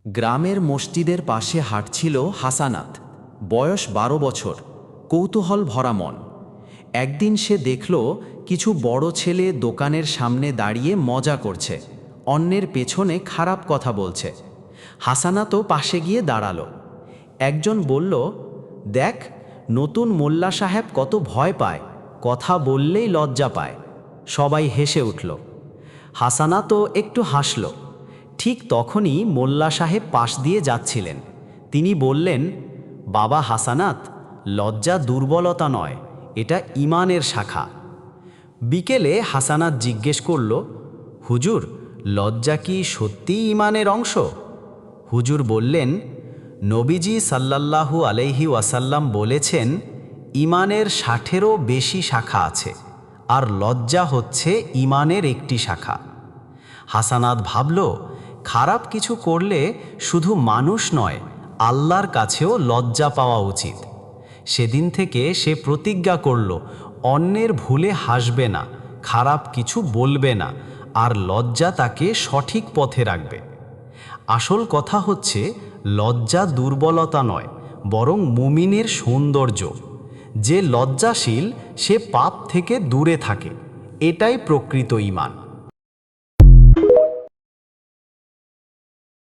গ্রামের মসজিদের পাশে হাঁটছিল হাসানাত, বয়স 12 বছর, কৌতূহল ভরা মন। একদিন সে দেখল কিছু বড় ছেলে দোকানের সামনে দাঁড়িয়ে মজা করছে, অন্যের পেছনে খারাপ কথা বলছে। হাসানাতও পাশে গিয়ে দাঁড়ালো। একজন বলল, দেখ, নতুন মোল্লা সাহেব কত ভয় পায়, কথা বললেই লজ্জা পায়। সবাই হেসে উঠল। হাসানাতও একটু হাসল। ঠিক তখনই মোল্লা সাহেব পাশ দিয়ে যাচ্ছিলেন। তিনি বললেন, বাবা হাসানাত, লজ্জা দুর্বলতা নয়, এটা ঈমানের শাখা। বিকেলে হাসানাত জিজ্ঞেস করল, হুজুর, লজ্জা কি সত্যিই ঈমানের অংশ? হুজুর বললেন, নবীজি সাল্লাল্লাহু আলাইহি ওয়াসাল্লাম বলেছেন, ঈমানের 60-এরও বেশি শাখা আছে, আর লজ্জা হচ্ছে ঈমানের একটি শাখা। হাসানাত ভাবল, খারাপ কিছু করলে শুধু মানুষ নয়, আল্লাহর কাছেও লজ্জা পাওয়া উচিত। সেদিন থেকে সে প্রতিজ্ঞা করল, অন্যের ভুলে হাসবে না, খারাপ কিছু বলবে না, আর লজ্জা তাকে সঠিক পথে রাখবে। আসল কথা হচ্ছে, লজ্জা দুর্বলতা নয়, বরং মুমিনের সৌন্দর্য। যে লজ্জাশীল সে পাপ থেকে দূরে থাকে, এটাই প্রকৃত ঈমান।